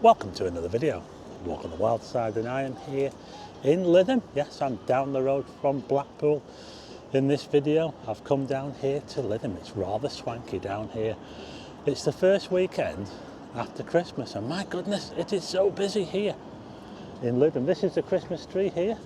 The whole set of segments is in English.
Welcome to another video. Walk on the wild side, and I am here in Lytham. Yes, I'm down the road from Blackpool. In this video, I've come down here to Lytham. It's rather swanky down here. It's the first weekend after Christmas, and my goodness, it is so busy here in Lytham. This is the Christmas tree here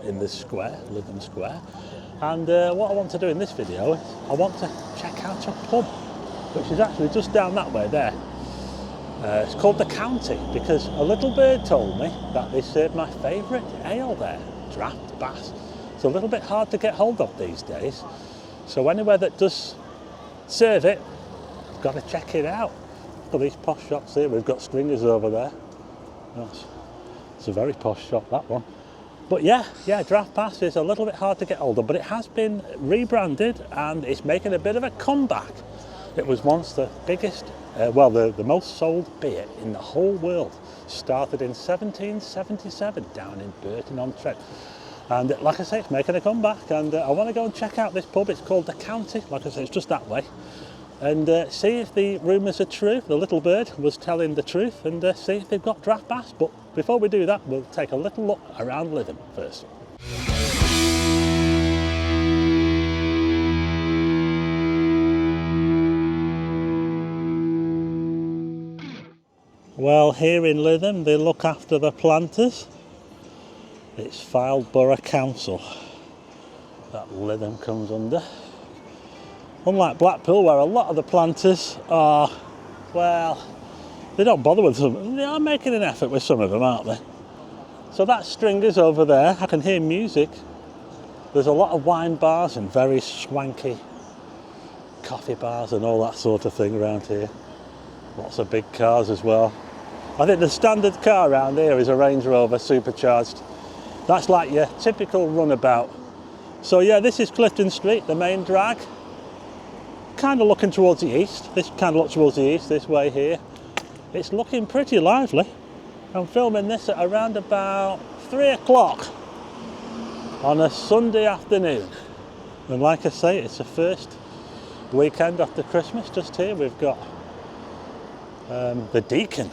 in this square, Lytham Square. And what I want to do in this video is I want to check out a pub, which is actually just down that way there. It's called the County because a little bird told me that they serve my favourite ale there, Draught Bass. It's a little bit hard to get hold of these days, so anywhere that does serve it, I've got to check it out. Look at these posh shops here. We've got Stringers over there. It's a very posh shop, that one. But yeah, Draught Bass is a little bit hard to get hold of, but it has been rebranded and it's making a bit of a comeback. It was once the biggest, the most sold beer in the whole world. Started in 1777 down in Burton-on-Trent. And like I say, it's making a comeback, and I want to go and check out this pub. It's called the County. Like I say, it's just that way. And see if the rumours are true. The little bird was telling the truth, and see if they've got Draught Bass. But before we do that, we'll take a little look around Lytham first. Well, here in Lytham, they look after the planters. It's Fylde Borough Council that Lytham comes under. Unlike Blackpool, where a lot of the planters are, well, they don't bother with them. They are making an effort with some of them, aren't they? So that's Stringers over there. I can hear music. There's a lot of wine bars and very swanky coffee bars and all that sort of thing around here. Lots of big cars as well. I think the standard car around here is a Range Rover supercharged. That's like your typical runabout. So yeah, this is Clifton Street, the main drag. Kind of looking towards the east. This kind of looks towards the east, this way here. It's looking pretty lively. I'm filming this at around about 3 o'clock on a Sunday afternoon. And like I say, it's the first weekend after Christmas. Just here we've got the Deacon.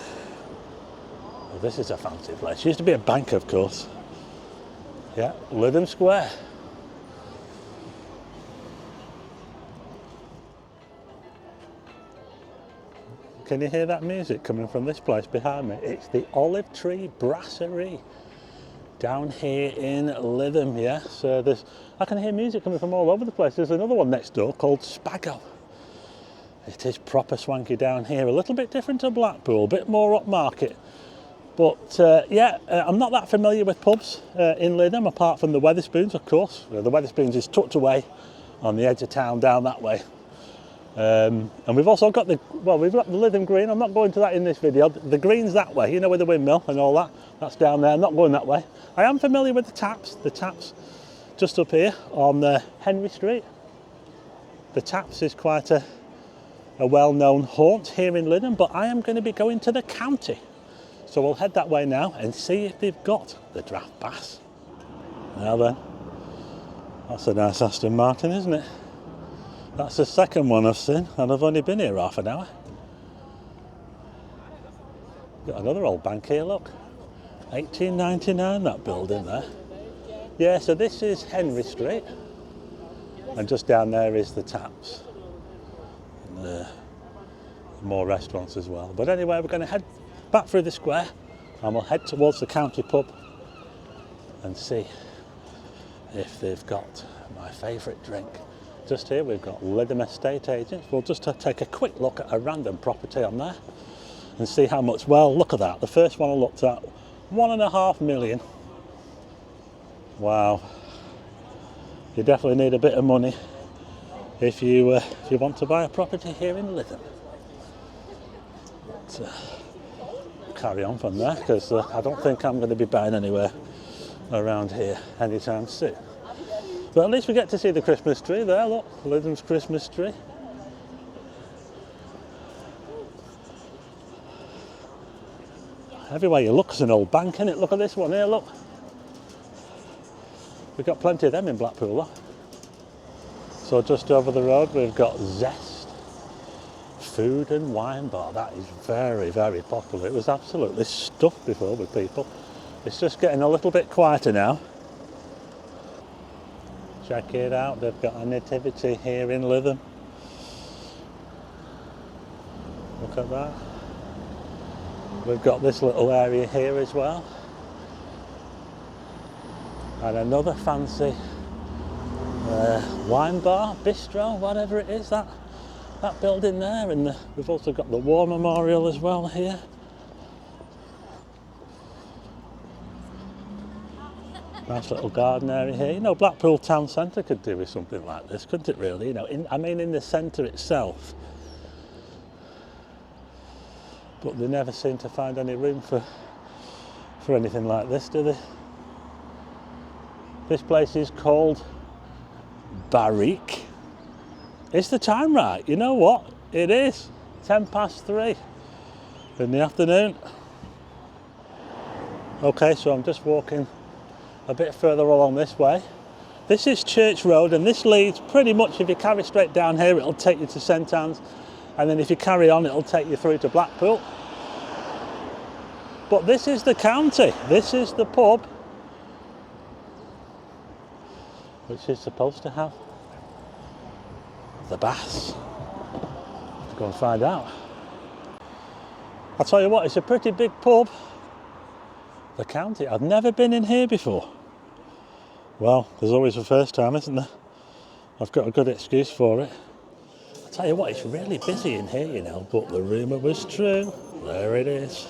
Well, this is a fancy place. It used to be a bank, of course. Yeah, Lytham Square. Can you hear that music coming from this place behind me? It's the Olive Tree Brasserie down here in Lytham. Yeah, so I can hear music coming from all over the place. There's another one next door called Spago. It is proper swanky down here, a little bit different to Blackpool, a bit more upmarket. But I'm not that familiar with pubs in Lytham, apart from the Wetherspoons, of course. The Wetherspoons is tucked away on the edge of town down that way. And we've also got the Lytham Green. I'm not going to that in this video. The Green's that way, you know, with the windmill and all that. That's down there. I'm not going that way. I am familiar with the Taps. The Taps just up here on Henry Street. The Taps is quite a well-known haunt here in Lytham, but I am going to be going to the County. So we'll head that way now and see if they've got the Draught Bass. Now then, that's a nice Aston Martin, isn't it? That's the second one I've seen, and I've only been here half an hour. Got another old bank here, look. 1899, that building there. Yeah, so this is Henry Street, and just down there is the Taps. And, more restaurants as well. But anyway, we're going to head back through the square and we'll head towards the County pub and see if they've got my favourite drink. Just here we've got Lytham Estate Agents. We'll just take a quick look at a random property on there and see how much. Well, look at that. The first one I looked at, 1.5 million. Wow. You definitely need a bit of money if you want to buy a property here in Lytham. But, carry on from there, because I don't think I'm going to be buying anywhere around here anytime soon. But at least we get to see the Christmas tree there, look, Lytham's Christmas tree. Everywhere you look is an old bank, isn't it? Look at this one here, look. We've got plenty of them in Blackpool, look. So just over the road we've got Zest food and wine bar. That is very, very popular. It was absolutely stuffed before with people. It's just getting a little bit quieter now. Check it out, they've got a nativity here in Lytham. Look at that. We've got this little area here as well. And another fancy wine bar, bistro, whatever it is, that building there. And we've also got the War Memorial as well here. Nice little garden area here. You know, Blackpool town centre could do with something like this, couldn't it really? You know, in the centre itself. But they never seem to find any room for anything like this, do they? This place is called Barrique. Is the time right? You know what? It is 3:10 in the afternoon. Okay, so I'm just walking a bit further along this way. This is Church Road, and this leads pretty much, if you carry straight down here, it'll take you to St Anne's, and then if you carry on, it'll take you through to Blackpool. But this is the county. This is the pub which is supposed to have the bass. Let's go and find out. I'll tell you what, it's a pretty big pub. The county. I've never been in here before. Well, there's always a first time, isn't there? I've got a good excuse for it. I'll tell you what, it's really busy in here, you know, but the rumour was true. There it is.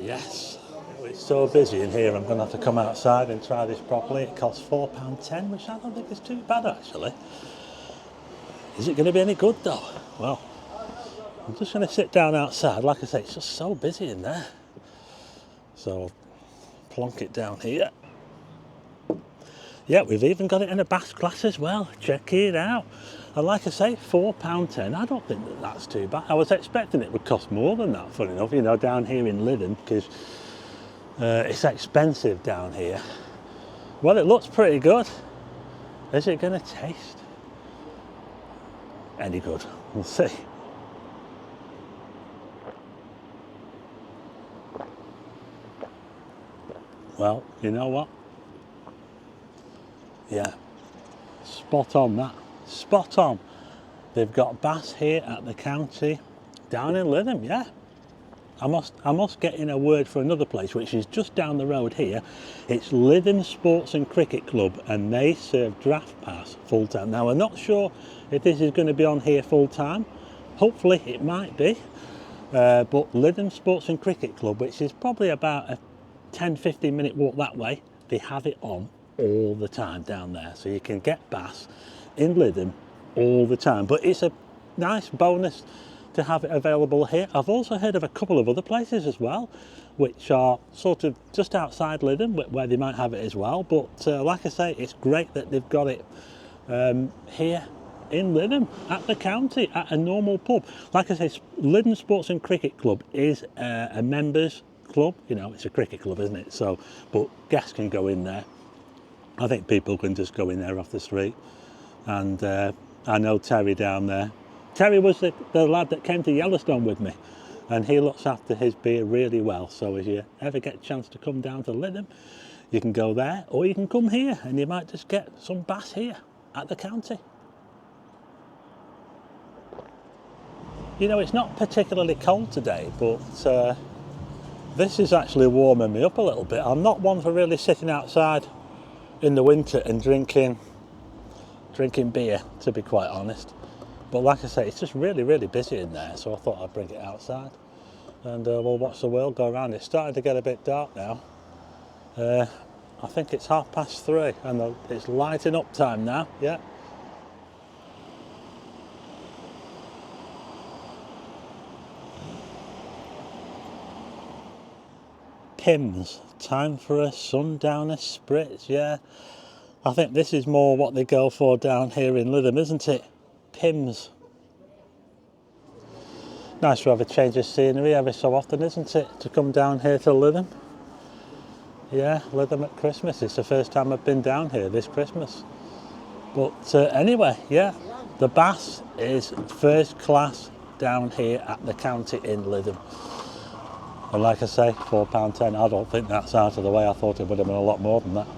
Yes, it's so busy in here, I'm going to have to come outside and try this properly. It costs £4.10, which I don't think is too bad, actually. Is it going to be any good, though? Well, I'm just going to sit down outside. Like I say, it's just so busy in there. So I'll plonk it down here. Yeah, we've even got it in a bass class as well. Check it out. And like I say, £4.10. I don't think that's too bad. I was expecting it would cost more than that, funny enough, you know, down here in Lytham, because it's expensive down here. Well, it looks pretty good. Is it going to taste any good? We'll see. Well, you know what? Yeah, spot on that. Spot on. They've got bass here at the county down in Lytham, yeah. I must get in a word for another place which is just down the road here. It's Lytham Sports and Cricket Club, and they serve Draught Bass full time. Now I'm not sure if this is going to be on here full time. Hopefully it might be. But Lytham Sports and Cricket Club, which is probably about a 10-15 minute walk that way, they have it on all the time down there, so you can get bass in Lytham all the time. But it's a nice bonus to have it available here. I've also heard of a couple of other places as well which are sort of just outside Lytham where they might have it as well, but like I say, it's great that they've got it here in Lytham at the county at a normal pub. Like I say, Lytham Sports and Cricket Club is a members club, you know, it's a cricket club, isn't it? So, but guests can go in there. I think people can just go in there off the street. And I know Terry down there. Terry was the lad that came to Yellowstone with me, and he looks after his beer really well. So if you ever get a chance to come down to Lytham, you can go there, or you can come here and you might just get some bass here at the county. You know, it's not particularly cold today, but this is actually warming me up a little bit. I'm not one for really sitting outside in the winter and drinking beer, to be quite honest. But like I say, it's just really, really busy in there, so I thought I'd bring it outside and we'll watch the world go around. It's starting to get a bit dark now. I think it's 3:30 and it's lighting up time now, yeah. Pims, time for a sundowner spritz, yeah. I think this is more what they go for down here in Lytham, isn't it? Pims. Nice to have a change of scenery every so often, isn't it? To come down here to Lytham. Yeah, Lytham at Christmas. It's the first time I've been down here this Christmas. But anyway, yeah, The bass is first class down here at the county in Lytham. And like I say, £4.10, I don't think that's out of the way. I thought it would have been a lot more than that.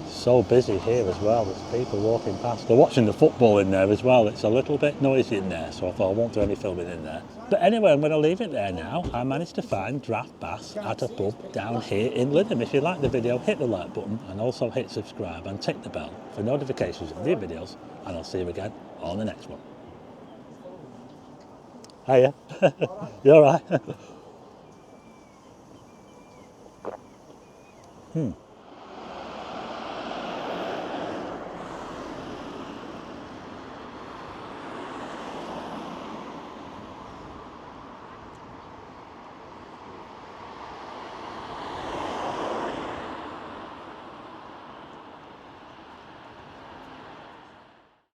So busy here as well, there's people walking past. They're watching the football in there as well. It's a little bit noisy in there, so I thought I won't do any filming in there. But anyway, I'm going to leave it there now. I managed to find Draught Bass at a pub down here in Lytham. If you like the video, hit the like button and also hit subscribe and tick the bell for notifications of new videos, and I'll see you again on the next one. Hiya. You alright?